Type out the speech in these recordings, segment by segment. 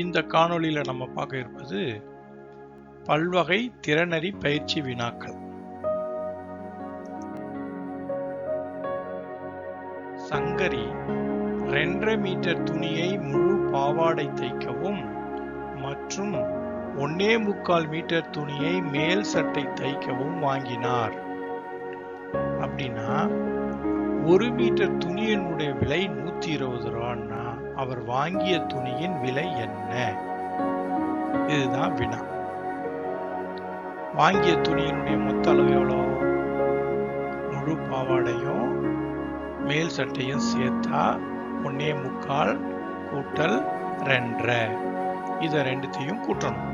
இந்த காணொளியில நம்ம பார்க்க இருப்பது பல்வகை திறனறி பயிற்சி வினாக்கள். சங்கரி 2.5 மீட்டர் துணியை முழு பாவாடை தைக்கவும் மற்றும் 1.25 மீட்டர் துணியை மேல் சட்டை தைக்கவும் வாங்கினார். அப்படின்னா 1 மீட்டர் துணியினுடைய விலை 120 ரூபான்னா அவர் வாங்கிய துணியின் விலை என்ன? இதுதான் வினா. வாங்கிய துணியினுடைய மொத்த அளவு எவ்வளோ? முழு பாவாடையும் மேல் சட்டையும் சேர்த்தா 1.25 கூட்டல் 2.5, இதை ரெண்டுத்தையும் கூட்டணும்.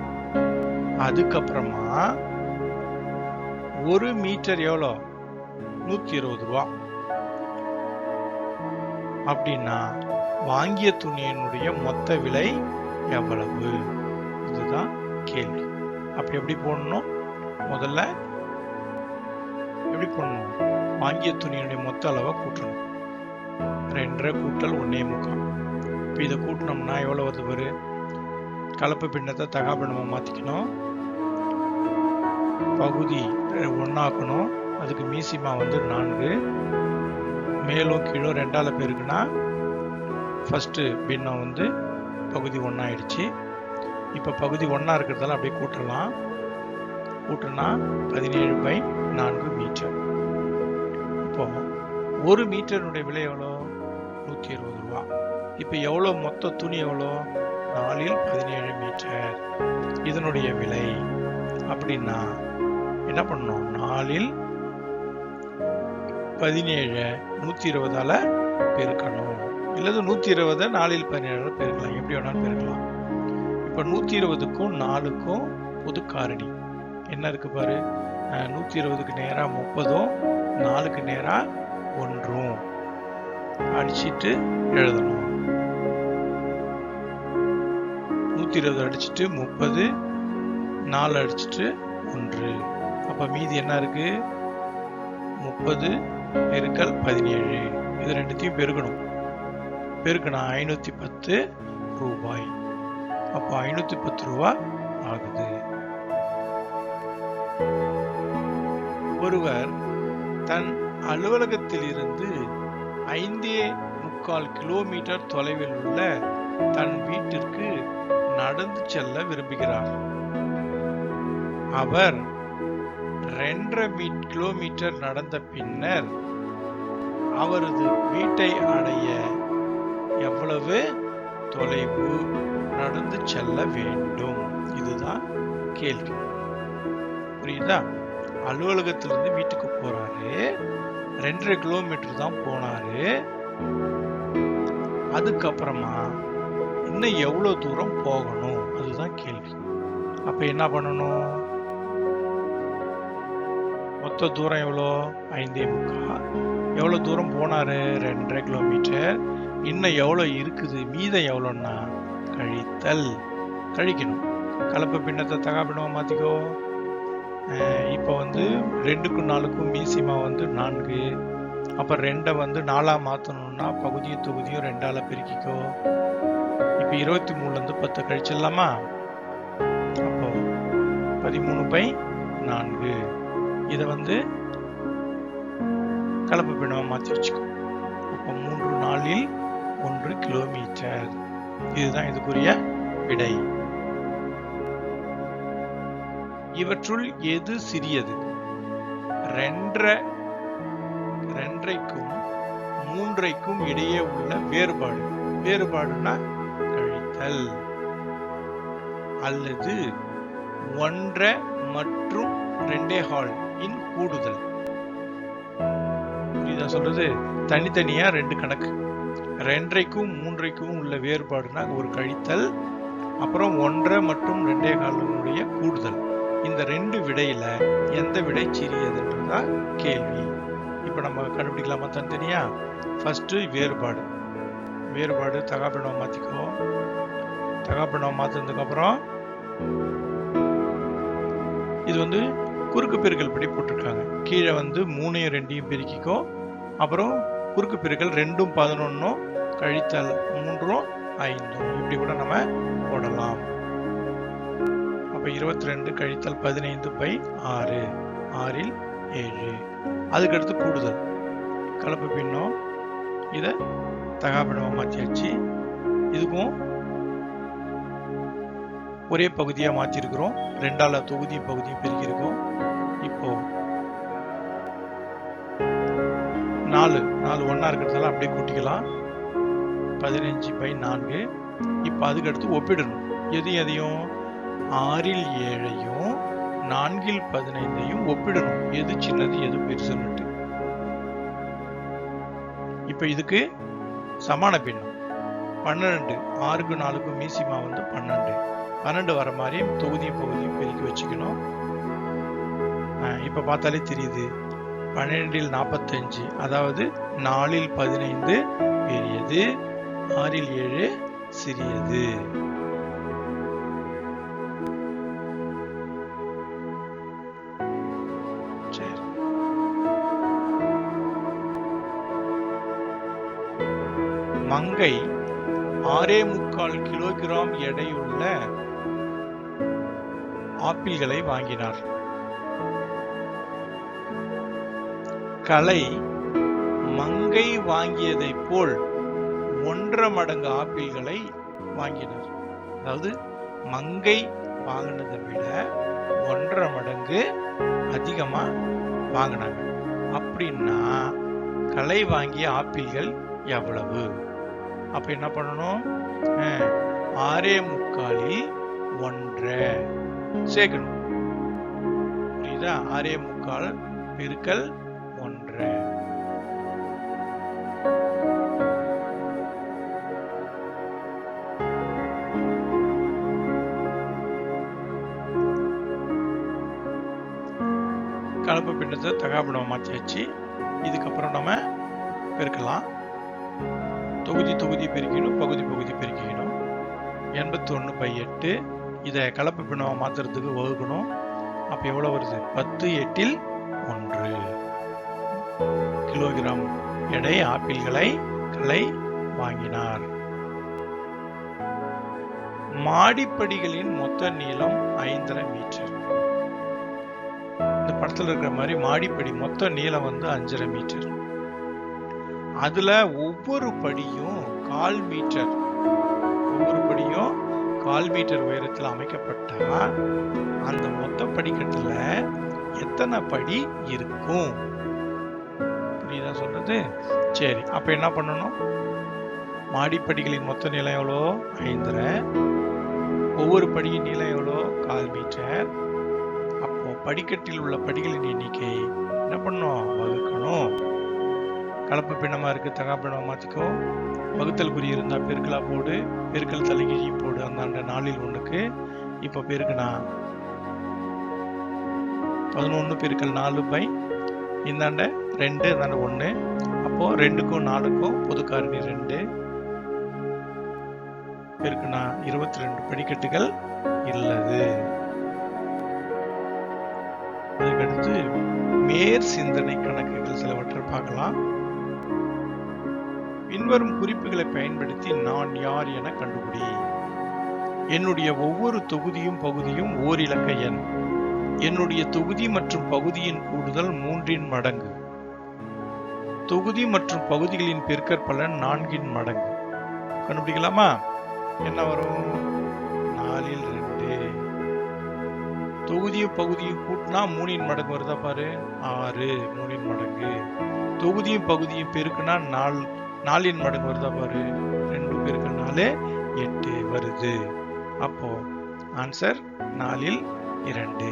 அதுக்கப்புறமா 1 மீட்டர் எவ்வளோ? 120 ரூபா. அப்படின்னா வாங்கிய துணியினுடைய மொத்த விலை எவ்வளவு? இதுதான் கேள்வி. அப்படி எப்படி போடணும்? முதல்ல எப்படி போடணும்? வாங்கிய துணியினுடைய மொத்த அளவை கூட்டணும். 2.5 கூட்டல் 1.25. இப்போ இதை கூட்டினோம்னா எவ்வளோ வருது பாரு. கலப்பு பின்னத்தை தகா பின்னமா மாற்றிக்கணும். பகுதி 1 ஆக்கணும். அதுக்கு மீசிமா 4, மேலும் கீழும் 2ஆல் பெருக்குனா ஃபஸ்ட்டு பின்னம் பகுதி 1 ஆயிடுச்சு. இப்போ பகுதி 1 இருக்கிறதால அப்படியே கூட்டலாம். கூட்டினா 17/4 மீட்டர். இப்போ 1 மீட்டருடைய விலை எவ்வளோ? 120 ரூபா. இப்போ எவ்வளோ மொத்த துணி எவ்வளோ? 4×17 மீட்டர். இதனுடைய விலை அப்படின்னா என்ன பண்ணணும்? 4×17 120ஆல் பெருக்கணும். இல்லது 120 4×17 பெருக்கலாம். எப்படி வேணாலும் பெருக்கலாம். இப்போ 120க்கும் 4க்கும் பொது காரணி என்ன இருக்கு பாரு. 120க்கு நேராக 30ம் 4க்கு நேராக 1ம் அடிச்சுட்டு எழுதணும். 120 அடிச்சுட்டு 30, 4 அடிச்சுட்டு 1. அப்போ மீதி என்ன இருக்கு? 30 பெருக்கல் 17. இது ரெண்டுத்தையும் பெருக்கணும். பெருக்கணும் 510 ரூபாய். அப்போ 510 ரூபா ஆகுது. ஒருவர் தன் அலுவலகத்தில் இருந்து 5.25 கிலோமீட்டர் தொலைவில் உள்ள தன் வீட்டிற்கு நடந்து செல்ல விரும்புகிறார். அவர் 2.5 கிலோமீட்டர் நடந்த பின்னர் அவரது வீட்டை அடைய எவ்வளவு தொலைவு நடந்து செல்ல வேண்டும்? இதுதான் கேள்வி. புரியுதா? அலுவலகத்திலிருந்து வீட்டுக்கு போறாரு. 2.5 கிலோமீட்டர் தான் போனாரு. அதுக்கப்புறமா இன்னும் எவ்வளவு தூரம் போகணும்? அதுதான் கேள்வி. அப்ப என்ன பண்ணணும்? மொத்த தூரம் எவ்வளோ? 5.25. எவ்வளவு தூரம் போனாரு? 2.5 கிலோமீட்டர். இன்னும் எவ்வளோ இருக்குது? மீதம் எவ்வளோன்னா கழிக்கணும். கலப்பு பின்னத்தை தகா பின்னமா மாற்றிக்கோ. இப்போ 2க்கும் 4க்கும் மீசிமா 4. அப்போ 2 4ஆ மாற்றணும்னா பகுதியும் தொகுதியும் 2ஆல் பெருக்கிக்கோ. இப்போ 23லேருந்து 10 கழிச்சிடலாமா? அப்போ 13/4. இதை கலப்பு பின்னமா மாற்றி வச்சுக்கோ. அப்போ 3 நாளில் 1 கிலோமீட்டர். இதுதான் இதுக்குரிய விடை. இவற்றுள் எது சிறியது? 2.5க்கும் 3க்கும் இடையே உள்ள வேறுபாடு. வேறுபாடுனா கழித்தல். அல்லது 1.5 மற்றும் 2.25 இன் கூடுதல். புரியுதா சொல்றது? தனித்தனியா 2 கணக்கு. 2.5க்கும் 3க்கும் உள்ள வேறுபாடுனா ஒரு கழித்தல், அப்புறம் 1.5 மற்றும் 2.25 கூடுதல். இந்த 2 விடையில எந்த விடை சிறியதுன்றதா கேள்வி. இப்ப நம்ம கண்டுபிடிக்கலாமா தனித்தனியா? ஃபர்ஸ்ட் வேறுபாடு. வேறுபாடு தகா பின்னமா மாத்திக்கோ. தகா பின்னமா மாத்தினதுக்கு அப்புறம் இது குறுக்கு பெருக்கல் படி போட்டிருக்காங்க. கீழே 3யும் 2யும் பெருக்கிக்கோ. அப்புறம் குறுக்கு பெருக்கல் 2ம் 11 கழித்தல் 3ம் 5 இப்படி கூட நம்ம போடலாம். அப்ப 22 கழித்தல் 15/6 6ல் 7. அதுக்கடுத்து கூடுதல் கலப்பு பின்னம். இதை தகாபின்னமா மாற்றியாச்சு. இதுக்கும் ஒரே பகுதியாக மாற்றிருக்கிறோம். 2ஆல் தொகுதி பகுதியும் பெருக்கியிருக்கோம். இப்போ 4 ஒன்றா இருக்கிறதால அப்படியே கூட்டிக்கலாம். 15/4. இப்போ அதுக்கடுத்து ஒப்பிடணும். எதையும் 6ல் 7ஐயும் 4ல் 15ஐயும் ஒப்பிடணும். எது சின்னது எது பெருசுன்னுட்டு. இப்போ இதுக்கு சமான பின்னம் 12. 6க்கும் 4க்கும் மீசிமா வந்து 12. 12 வர மாதிரி தொகுதியும் பகுதியும் பெருக்கி வச்சுக்கணும். இப்போ பார்த்தாலே தெரியுது. 12ல் 45, அதாவது 4ல் 15 பெரியது, 6ல் 7 சிறியது. மங்கை 6.25 கிலோகிராம் எடையுள்ள ஆப்பிள்களை வாங்கினார். கலை மங்கை வாங்கியதை போல் 1.5 மடங்கு ஆப்பிள்களை வாங்கினார். அதாவது மங்கை வாங்கினதை விட 1.5 மடங்கு அதிகமா வாங்கினாங்க. அப்படின்னா கலை வாங்கிய ஆப்பிள்கள் எவ்வளவு? அப்ப என்ன பண்ணணும்? 6.25ல் 1.5 சேர்க்கணும். புரியுதா? 6.25 பெருக்கல் 1.5. கலப்பு பின்னத்தை தகாபின்னமா மாற்றியாச்சு. இதுக்கப்புறம் நம்ம பெருக்கலாம். தொகுதி பெருக்கணும், பகுதி பெருக்கணும். 81/8. இதை கலப்பு பின்னமா மாத்துறதுக்கு வகுக்கணும். அப்ப எவ்வளவு வருது? 10/8ல் 1 கிலோகிராம் எடை ஆப்பிள்களை கலை வாங்கினார். மாடிப்படிகளின் மொத்த நீளம் 5.5 மீட்டர். இந்த படத்துல இருக்கிற மாதிரி மாடிப்படி மொத்த நீளம் வந்து 5.5 மீட்டர். அதுல ஒவ்வொரு படியும் 1/4 மீட்டர். ஒவ்வொரு படியும் 1/4 மீட்டர் உயரத்தில் அமைக்கப்பட்டா அந்த மொத்த படிக்கட்டுல எத்தனை படி இருக்கும்? புரியுதா சொல்றது? சரி, அப்ப என்ன பண்ணணும்? மாடிப்படிகளின் மொத்த நீளம் எவ்வளோ? 5.5. ஒவ்வொரு படியின் நீளம் எவ்வளோ? 1/4 மீட்டர். அப்போ படிக்கட்டில் உள்ள படிகளின் எண்ணிக்கை என்ன பண்ணணும்? வகுக்கணும். கலப்பு பின்னமா இருக்கு, தகாபின்னமா மாத்திக்கோ. வகுத்தல் குறி இருந்தா பெருக்கலா போடு, பெருக்கல் தலைகீழி போடு. அந்த 4ல் 1க்கு இப்ப பெருக்குனா 11 பெருக்கல் 4 இந்தாண்ட 2, இந்தாண்ட 1. அப்போ 2க்கும் 4க்கும் பொது காரணி 2 பெருக்குனா 22 படிக்கட்டுகள் இல்லது. அதுக்கடுத்து மேற் சிந்தனை கணக்குகள் சிலவற்றை பார்க்கலாம். பின்வரும் குறிப்புகளை பயன்படுத்தி நான் யார் என கண்டுபிடி. என்னுடைய ஒவ்வொரு தொகுதியும் பகுதியும் ஓரிலக்க எண். என்னுடைய தொகுதி மற்றும் பகுதியின் கூடுதல் 3 மடங்கு. தொகுதி மற்றும் பகுதிகளின் பெருக்கற்பலன் 4 மடங்கு. கண்டுபிடிக்கலாமா? என்ன வரும்? 4ல் 2. தொகுதியும் பகுதியும் கூட்டினா 3 மடங்கு வருதா பாரு? 6 3 மடங்கு. தொகுதியும் பகுதியும் பெருக்குனா 4 மடங்கு வருதா பாரு? 2 பெருக்கல் 4 8 வருது. அப்போ ஆன்சர் 4ல் 2.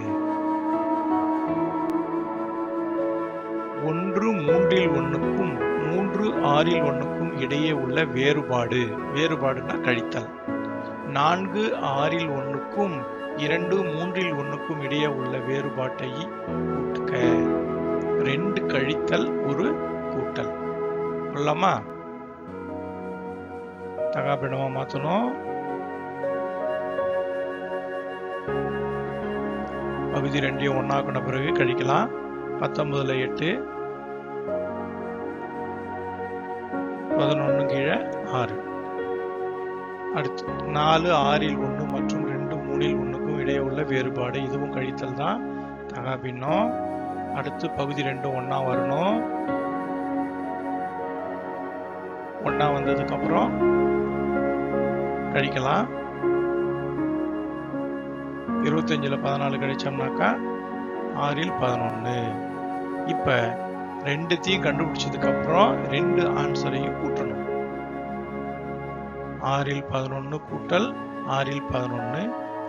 1 3ல் 1க்கும் 3 6ல் 1க்கும் இடையே உள்ள வேறுபாடுனா கழித்தல். 4 6ல் 1க்கும் 2 3ல் 1க்கும் இடையே உள்ள வேறுபாட்டை கூட்டுக. 2 கழித்தல் 1 கூட்டல். சொல்லலாமா? தகாபின்னமா மாத்தணும். பகுதி 2ஐயும் ஒன்னாக்குன பிறகு கழிக்கலாம். 19ல் 8, 11 கீழே 6. அடுத்து 4 6 1 மற்றும் 2 3 1க்கும் இடையே உள்ள வேறுபாடு, இதுவும் கழித்தல் தான், தகா பின்னம். அடுத்து பகுதி 2 ஒண்ணா வரணும். ஒண்ணா வந்ததுக்கு அப்புறம் கழிக்கலாம். 25ல 14 கழிச்சோம்னாக்கா 6ல் 11. இப்ப ரெண்டுத்தையும் கண்டுபிடிச்சதுக்கு அப்புறம் 2 ஆன்சரையும் கூட்டணும். 6ல் 11 கூட்டல் 6ல் 11,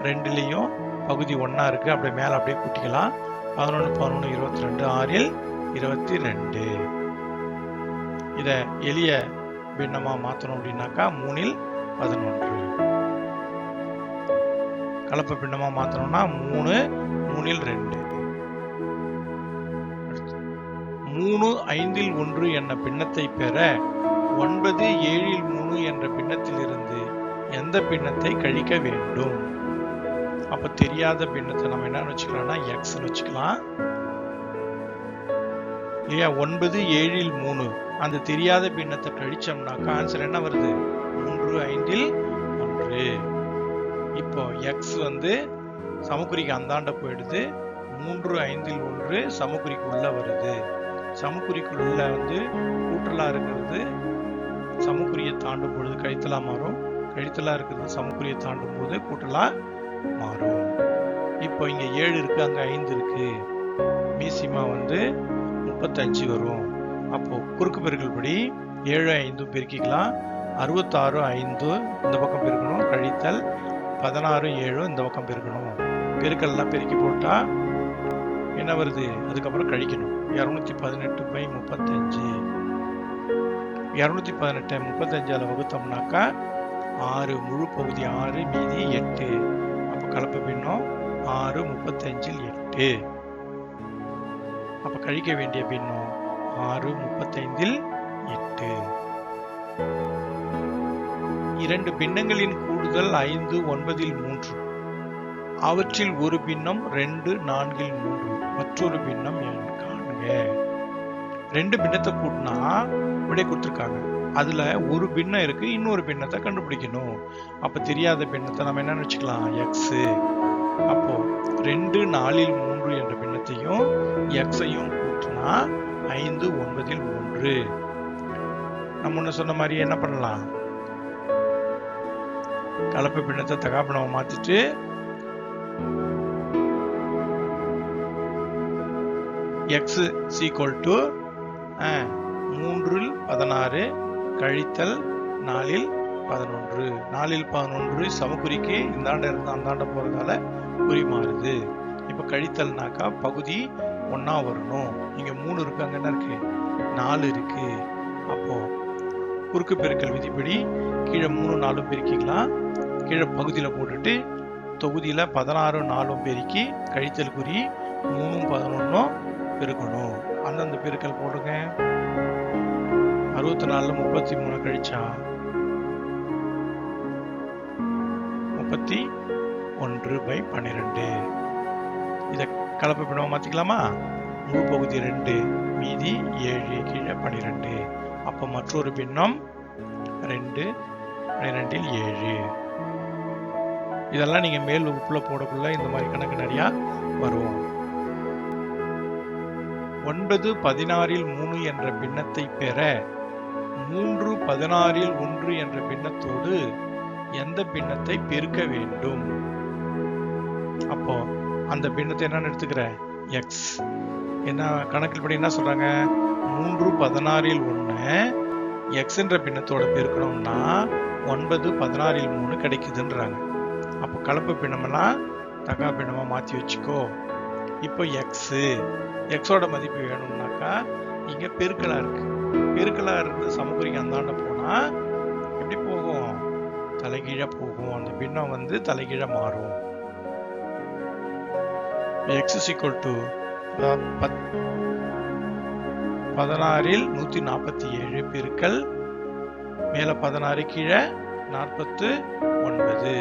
ரெண்டுலேயும் பகுதி ஒண்ணா இருக்கு, அப்படியே மேல அப்படியே கூட்டிக்கலாம். 11 11 22, 6ல் 22. இத எளிய பின்னமா மாத்தணும் அப்படின்னாக்கா 3ல் 11. கலப்பு பின்னமா மாத்தணும்னா 3 3ல் 2. 3 5ல் 1 என்ற பின்னத்தை பெற 9 7ல் 3 என்ற பின்னத்தில் இருந்து எந்த பின்னத்தை கழிக்க வேண்டும்? அப்ப தெரியாத பின்னத்தை நம்ம என்ன வச்சுக்கலாம்னா x வச்சுக்கலாம் இல்லையா. 9 7ல் 3 அந்த தெரியாத பின்னத்தை கழிச்சோம்னாக்கா ஆன்சர் என்ன வருது? 3 5ல் 1. இப்போ x வந்து சமக்குறிக்கு அந்தாண்ட போயிடுது. 3 5ல் 1 சமக்குறிக்கு உள்ள வருது. சமக்குறிக்குள்ள வந்து கூட்டலா இருக்கிறது சமக்குறியை தாண்டும் பொழுது கழித்தலா மாறும். கழித்தலா இருக்கிறது சமக்குறியை தாண்டும் போது கூட்டலா மாறும். இப்போ இங்க 7 இருக்கு, அங்க 5 இருக்கு. மீசிமா வந்து 35 வரும். அப்போ குறுக்கு பெருக்கல் படி 7 5 பெருக்கிக்கலாம். 66 5 இந்த பக்கம் பெருக்கணும், கழித்தல் 16 7 இந்த பக்கம் பெருக்கணும். பெருக்கல்லாம் பெருக்கி போட்டா என்ன வருது? அதுக்கப்புறம் கழிக்கணும். 218/35. 218 35ஆல வகுத்தோம்னாக்கா 6 முழு பகுதி 6 மீதி 8. அப்ப கலப்பு பின்னம் 6 35ல் 8. அப்ப கழிக்க வேண்டிய பின்னம் 6 35ல் 8. 2 பின்னங்களின் கூடுதல் 5 9ல் 3. அவற்றில் ஒரு பின்னம் 2 4ல் 3. மற்றொரு பின்னம் காணுங்க. 2 பின்னத்தை கூட்டினா விடை கொடுத்துருக்காங்க. அதுல ஒரு பின்னம் இருக்கு, இன்னொரு பின்னத்தை கண்டுபிடிக்கணும். அப்ப தெரியாத பின்னத்தை நம்ம என்ன வச்சுக்கலாம்? x. அப்போ 2 4ல் 3 என்ற பின்னத்தையும் x-ஐயும் கூட்டினா 5 9ல் 3. நம்ம முன்ன சொன்ன மாதிரி என்ன பண்ணலாம்? கலப்பு பின்னத்தை தகா பின்னமா மாத்திட்டு x = 3ல் 16 கழித்தல் 4ல் 11. 4ல் 11 சமக்குறிக்கு இந்தாண்ட இருந்து அந்தாண்ட போறதால குறி மாறுது. இப்ப கழித்தல்னாக்கா பகுதி ஒண்ணா வரணும். இங்க 3 இருக்கு, அங்க என்ன இருக்கு? 4 இருக்கு. அப்போ குறுக்கு பெருக்கல் விதிப்படி கீழே 3 4 பெருக்கிக்கலாம். கீழே பகுதியில போட்டுட்டு தொகுதியில 16 4 பெருக்கி கழித்தல் குறி 3 11 பெருக்கணும். அந்தந்த பெருக்கல் போடுங்க. 64ல 33 கழிச்சா 31/12. இத கலப்பு பின்னமா மாத்திக்கலாமா? முழு பகுதி 2 மீதி 7 கீழே 12. அப்ப மற்றொரு பின்னம் 2 12ல் 7. இதெல்லாம் நீங்க மேல் வகுப்புல போடக்குள்ள இந்த மாதிரி கணக்கு நிறைய வரும். 9 16ல் 3 என்ற பின்னத்தை பெற 3 16ல் 1 என்ற பின்னத்தோடு எந்த பின்னத்தை பெருக்க வேண்டும்? அப்போ அந்த பின்னத்தை என்ன எடுத்துக்கிற? x. என்ன கணக்கில் படி என்ன சொல்றாங்க? 3 16ல் 1 x என்ற பின்னத்தோட பெருக்கணும்னா 9 16ல் 3 கிடைக்குதுன்றாங்க. அப்போ கலப்பு பின்னமெல்லாம் தகா பின்னமா மாத்தி வச்சுக்கோ. இப்போ எக்ஸோட மதிப்பு வேணும்னாக்கா இங்க பெருக்கலா இருக்கு. பெருக்கலா இருந்து சமக்குறிக்கு அந்தாண்ட போனா எப்படி போகும்? தலைகீழ போகும். அந்த பின்னம் வந்து தலைகீழ மாறும். x = 16ல் 147 பெருக்கல் மேல 16 கீழே 49.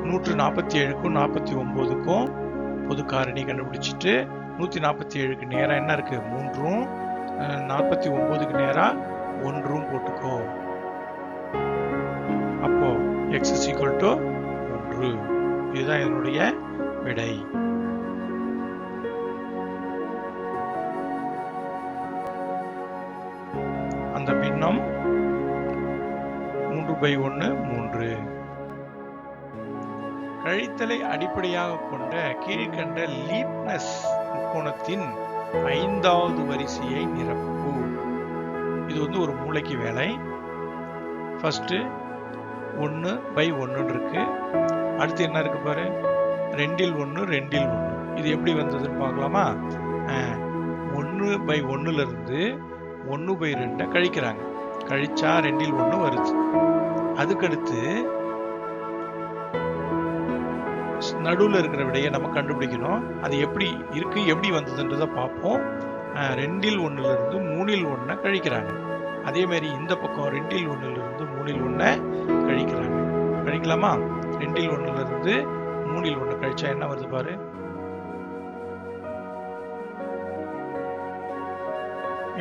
147க்கும் 49க்கும் பொது காரணி கண்டுபிடிச்சிட்டு 147க்கு நேரா என்ன இருக்கு? 3ம் 49க்கு நேரா 1ம் போட்டுக்கோ. x is equal to 3. இதுதான் இதனுடைய விடை. அந்த பின்னம் 3/1 3. கழித்தலை அடிப்படையாக கொண்ட கீழ்கண்ட லீப்னஸ் முக்கோணத்தின் 5வது வரிசையை நிரப்பு. இது வந்து ஒரு மூலைக்கு வேலை. ஃபர்ஸ்ட் 1/1 இருக்கு. அடுத்து என்ன இருக்கு பாரு, 2 1 2 1. இது எப்படி வந்ததுன்னு பார்க்கலாமா? 1/1 இருந்து 1/2 கழிக்கிறாங்க. கழிச்சா 2 1 வருது. அதுக்கடுத்து நடுவில் இருக்கிற விடையை நம்ம கண்டுபிடிக்கணும். அது எப்படி இருக்கு, எப்படி வந்ததுன்றதை பார்ப்போம். 2 1 இருந்து 3 1 கழிக்கிறாங்க. அதே மாதிரி இந்த பக்கம் 2 1 இருந்து 3 1 கழிக்கிறாங்க. கழிக்கலாமா? 2 1 இருந்து 3 1 கழிச்சா என்ன வருது பாரு.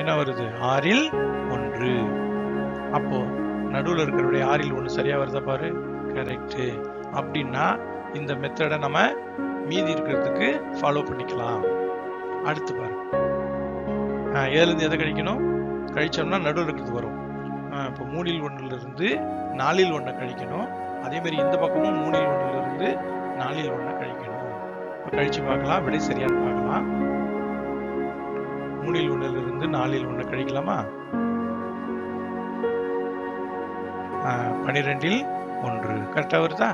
என்ன வருது? 6 1. அப்போ நடுவில் இருக்கிற 6 1 சரியா வருதா பாரு. கரெக்ட். அப்படின்னா இந்த மெத்தடை நம்ம மீதி இருக்கிறதுக்கு ஃபாலோ பண்ணிக்கலாம். அடுத்து பாரு, 7 இருந்து எதை கழிக்கணும்? கழிச்சோம்னா நடுவில் இருக்கிறது வரும். இப்போ 3 1 இருந்து 4 1 கழிக்கணும். அதே மாதிரி இந்த பக்கமும் 3 1 இருந்து 4 1 கழிக்கணும். இப்போ கழிச்சு பார்க்கலாம், விடை சரியானு பார்க்கலாம். 3 1 இருந்து 4 1 கழிக்கலாமா? 12 1 கரெக்டா வருதா?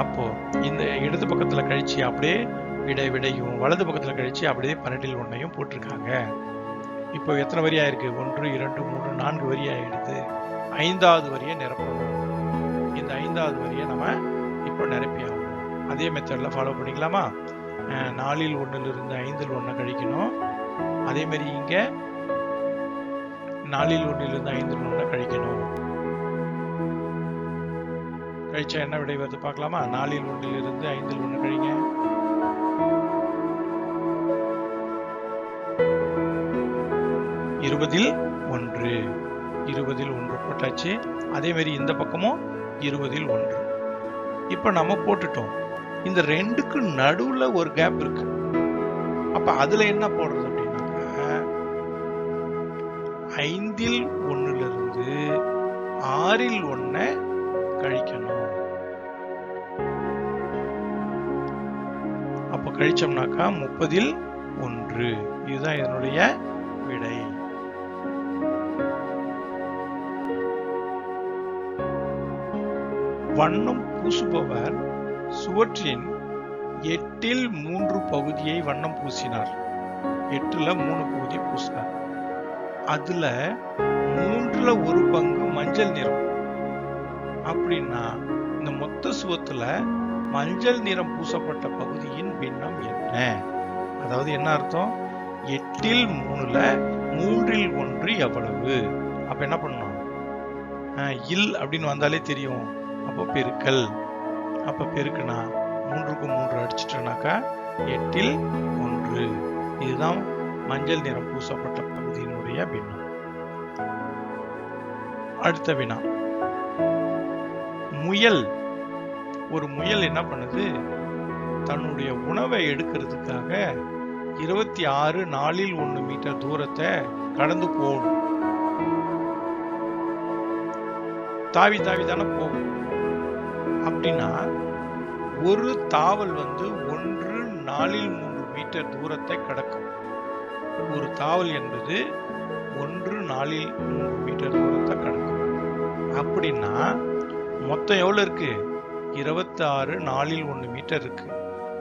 அப்போ இந்த இடது பக்கத்துல கழிச்சு அப்படியே விடையும், வலது பக்கத்துல கழிச்சு அப்படியே 12 1 போட்டிருக்காங்க. இப்போ எத்தனை வரி ஆயிருக்கு? 1 2 3 4 வரி ஆயிடுது. 5வது வரியை நிரப்பணும். இந்த 5வது வரியை நம்ம இப்போ நிரப்பி ஆகணும். அதே மெத்தட்ல ஃபாலோ பண்ணிக்கலாமா? 4 1 இருந்து 5 1 கழிக்கணும். அதே மாதிரி இங்க 4 1 இருந்து 5 1 கழிக்கணும். கழிச்சா என்ன விடை வருது பார்க்கலாமா? 4 1 இருந்து 5 1 கழிங்க. 20 1. 20 1 போட்டாச்சு. அதே மாதிரி இந்த பக்கமும் 20 1. இப்ப நம்ம போட்டுட்டோம். இந்த ரெண்டுக்கு நடுவுல ஒரு கேப் இருக்கு. அப்ப அதுல என்ன போடுறது அப்படின்னாக்க 5 1 இருந்து 6 1 கழிக்கணும். அப்ப கழிச்சோம்னாக்கா 30 1. இதுதான் இதனுடைய விடை. வண்ணம் பூசுபவர் சுவற்றின் 8 3 பகுதியை வண்ணம் பூசினார். 8 3 பகுதி பூசினார். அதுல 3 1 பங்கு மஞ்சள் நிறம். அப்படின்னா இந்த மொத்த சுவத்துல மஞ்சள் நிறம் பூசப்பட்ட பகுதியின் பின்னம் என்ன? அதாவது என்ன அர்த்தம்? 8 3ல 3 1 எவ்வளவு? அப்ப என்ன பண்ணணும்? இல் அப்படின்னு வந்தாலே தெரியும். அப்போ பெருக்கல். அப்ப பெருக்குனா 3க்கு 3 அடிச்சிட்டோம்னாக்கா 8 1. இதுதான் மஞ்சள் நிறம் பூசப்பட்ட பகுதியினுடைய பின்னம். அடுத்த வினா, முயல். ஒரு முயல் என்ன பண்ணுது? தன்னுடைய உணவை எடுக்கிறதுக்காக 26 4 1 மீட்டர் தூரத்தை கடந்து போகும். தாவி தானே போகும். அப்படின்னா ஒரு தாவல் வந்து 1 4 3 மீட்டர் தூரத்தை கடக்கும். ஒரு தாவல் என்பது 1 4 3 மீட்டர் தூரத்தை கடக்கும். அப்படின்னா மொத்தம் எவ்வளவு இருக்கு? 26 4 1 மீட்டர் இருக்கு.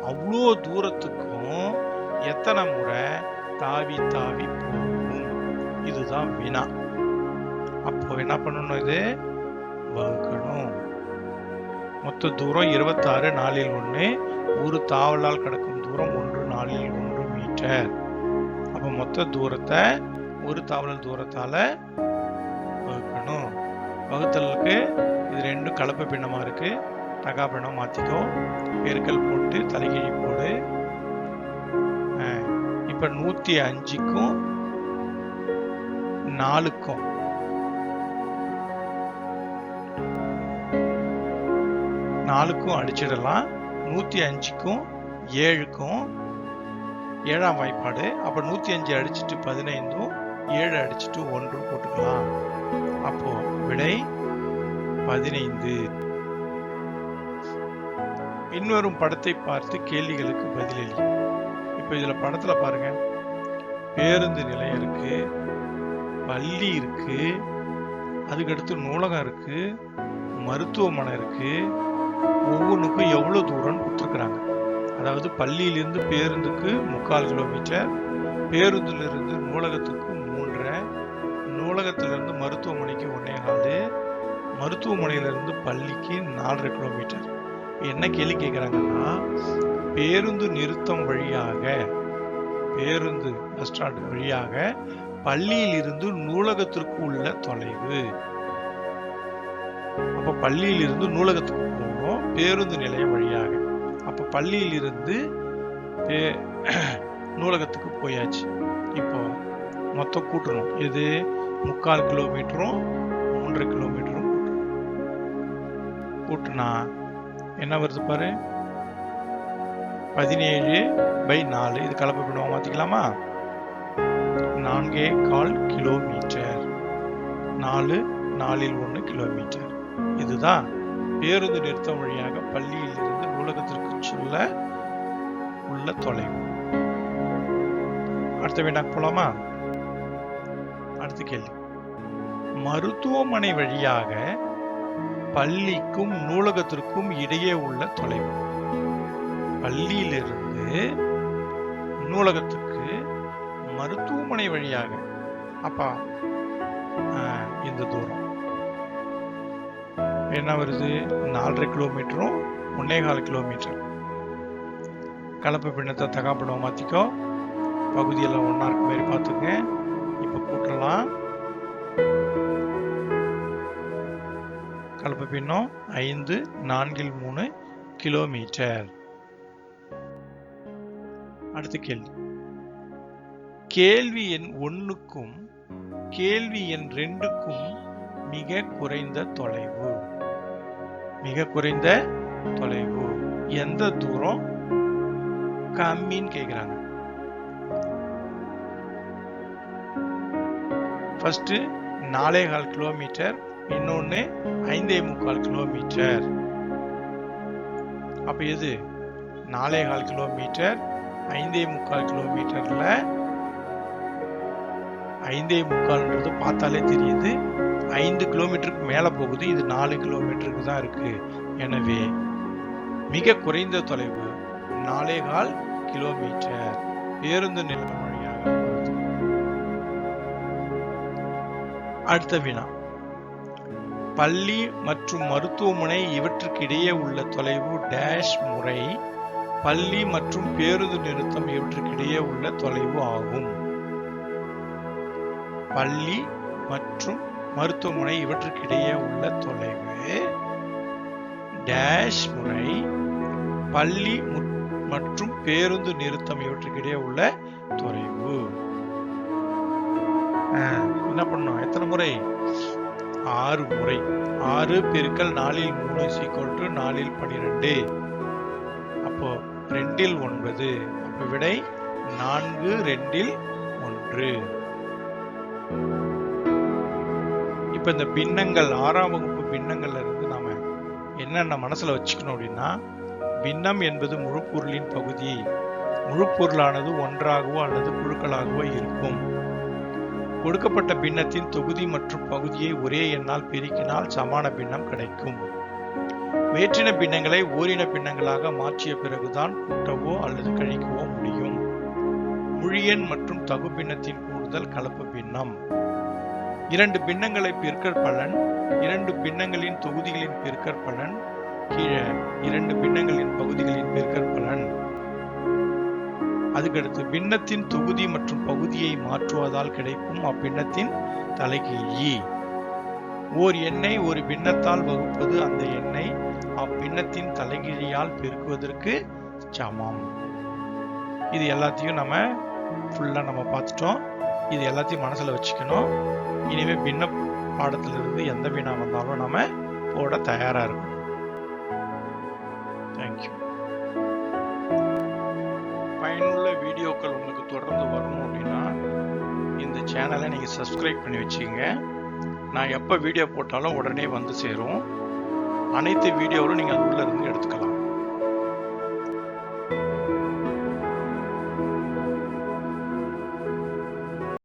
அவ்வளோ தூரத்துக்கும் எத்தனை முறை தாவி போகும்? இதுதான் வினா. அப்போ என்ன பண்ணணும்? இது வகுக்கணும். மொத்த தூரம் 26 4 1. ஒரு தாவலால் கடக்கும் தூரம் 1 4 1 மீட்டர். அப்ப மொத்த தூரத்தை ஒரு தாவல் தூரத்தால வகுக்கணும். வகுத்தலுக்கு இது ரெண்டும் கலப்பு பின்னமா இருக்கு. டகா பின்னம் மாத்திக்கோ. பெருக்கல் போட்டு தலைகீழி போடு. இப்ப 105க்கும் 4க்கும் 4க்கும் அடிச்சிடலாம். 105க்கும் 7க்கும் 7ஆம் வாய்ப்பாடு. அப்ப 105 அடிச்சுட்டு 15ம் 7 அடிச்சுட்டு 1 போட்டுக்கலாம். அப்போ விடை 15. பின்வரும் படத்தை பார்த்து கேள்விகளுக்கு பதிலளி. இப்ப இதுல படத்துல பாருங்க, பேருந்து நிலையம் இருக்கு, பள்ளி இருக்கு, அதுக்கடுத்து நூலகம் இருக்கு, மருத்துவமனை இருக்கு. ஒவ்வொன்றுக்கும் எவ்வளவு தூரம் கொடுத்துருக்குறாங்க. அதாவது பள்ளியிலிருந்து பேருந்துக்கு 3/4 கிலோமீட்டர், பேருந்திலிருந்து நூலகத்துக்கு 3.5, நூலகத்திலிருந்து மருத்துவமனைக்கு 1.25, மருத்துவமனையிலிருந்து பள்ளிக்கு 4.5 கிலோமீட்டர். என்ன கேள்வி கேட்குறாங்கன்னா, பேருந்து நிறுத்தம் வழியாக, பேருந்து பஸ் ஸ்டாண்ட் வழியாக பள்ளியில் இருந்து நூலகத்திற்கு உள்ள தொலைவு. அப்ப பள்ளியில் இருந்து நூலகத்துக்கு போகணும் பேருந்து நிலையம் வழியாக. அப்ப பள்ளியில் இருந்து நூலகத்துக்கு போயாச்சு. இப்போ மொத்தம் கூட்டணும். இது 3/4 கிலோமீட்டரும் 3.5 கிலோமீட்டரும் கூட்டினா என்ன வருது பாரு, 17/4. இது கலப்பு பண்ணுவோம், மாத்திக்கலாமா? 4.25 கிலோமீட்டர். 4 கிலோமீட்டர். இதுதான் பேருந்து நிறுத்தம் வழியாக பள்ளியில் இருந்து நூலகத்திற்கு சொல்ல உள்ள தொலைவு. அடுத்த வினாக்கு போலாமா? அடுத்த கேள்வி, மருத்துவமனை வழியாக பள்ளிக்கும் நூலகத்திற்கும் இடையே உள்ள தொலைவு. பள்ளியிலிருந்து நூலகத்துக்கு மருத்துவமனை வழியாக, அப்பா இந்த தூரம் என்ன வருது? 4.5 கிலோமீட்டரும் 1.25 கிலோமீட்டர். கலப்பு பின்னத்தை தகாப்படம் மாத்திக்கோ. பகுதியெல்லாம் ஒன்னா இருக்க மாதிரி பார்த்துங்க. இப்ப கூட்டலாம். கலப்பு பின்னம் 5 4 3 கிலோமீட்டர். அடுத்த கேள்வி, கேள்வி எண் 1க்கும் கேள்வி எண் 2க்கும் மிக குறைந்த தொலைவு. மிக குறைந்த தொலைவு எந்த தூரம் கம்மின்னு கேக்குறாங்க. ஃபர்ஸ்ட் 4.25 கிலோமீட்டர், இன்னொன்னு 5.25 கிலோமீட்டர். அப்ப எது 4.25 கிலோமீட்டர்? 5.25 கிலோமீட்டர்ல 5.25 பார்த்தாலே தெரியுது 5 கிலோமீட்டருக்கு மேல போகுது. இது 4 கிலோமீட்டருக்கு தான் இருக்கு. எனவே மிக குறைந்த தொலைவு 4.25 கிலோமீட்டர் பேருந்து நிலையம் வழியாக. அடுத்த வினா, பள்ளி மற்றும் மருத்துவமனை இவற்றுக்கு இடையே உள்ள தொலைவு டேஷ் முறை பள்ளி மற்றும் பேருந்து நிறுத்தம் இவற்றுக்கு இடையே உள்ள தொலைவு ஆகும். பள்ளி மற்றும் மருத்துவமனை இவற்றுக்கு இடையே உள்ள தொலைவு டேஷ் முறை பள்ளி மற்றும் பேருந்து நிறுத்தம் இவற்றுக்கு இடையே உள்ள தொலைவு. என்ன பண்ணோம்? எத்தனை முறை? 6 முறை. 6 பெருக்கல் 4 3 4 12. அப்போ 2 9. அப்ப விடை 4 2 1. இப்ப இந்த பின்னங்கள் 6ஆம் வகுப்பு பின்னங்கள்ல இருந்து நாம என்னென்ன மனசுல வச்சுக்கணும் அப்படின்னா, பின்னம் என்பது முழுப்பொருளின் பகுதி. முழுப்பொருளானது ஒன்றாகவோ அல்லது குழுக்களாகவோ இருக்கும். கொடுக்கப்பட்ட பின்னத்தின் தொகுதி மற்றும் பகுதியை ஒரே எண்ணால் பெருக்கினால் சமான பின்னம் கிடைக்கும். வேற்றின பின்னங்களை ஓரின பின்னங்களாக மாற்றிய பிறகுதான் கூட்டவோ அல்லது கழிக்கவோ முடியும். முழியெண் மற்றும் தகு பின்னத்தின் கூடுதல் கலப்பு பின்னம். 2 பின்னங்களை பெருக்கற்பலன், 2 பின்னங்களின் தொகுதிகளின் பெருக்கற்பலன், கீழே 2 பின்னங்களின் பகுதிகளின் பெருக்கற்பலன். அதுக்கடுத்து பின்னத்தின் தொகுதி மற்றும் பகுதியை மாற்றுவதால் கிடைக்கும் அப்பின்னத்தின் தலைகீழி. ஓர் எண்ணை ஒரு பின்னத்தால் வகுப்பது அந்த எண்ணை அப்பின்னத்தின் தலைகீழியால் பெருக்குவதற்கு சமம். இது எல்லாத்தையும் நம்ம ஃபுல்லா நம்ம பார்த்துட்டோம். இது எல்லாத்தையும் மனசுல வச்சுக்கணும். இனிமே பின்ன பாடத்திலிருந்து எந்த வினா வந்தாலும் நம்ம போட தயாரா இருக்கணும். ஆரோக்கியம். பயனுள்ள வீடியோக்கள் உங்களுக்கு தொடர்ந்து வரணும் அப்படின்னா இந்த சேனலை நீங்கள் சப்ஸ்கிரைப் பண்ணி வச்சுக்கோங்க. நான் எப்போ வீடியோ போட்டாலும் உடனே வந்து சேரும். அனைத்து வீடியோவிலும் நீங்கள் அது உள்ளே இருந்து எடுத்துக்கலாம்.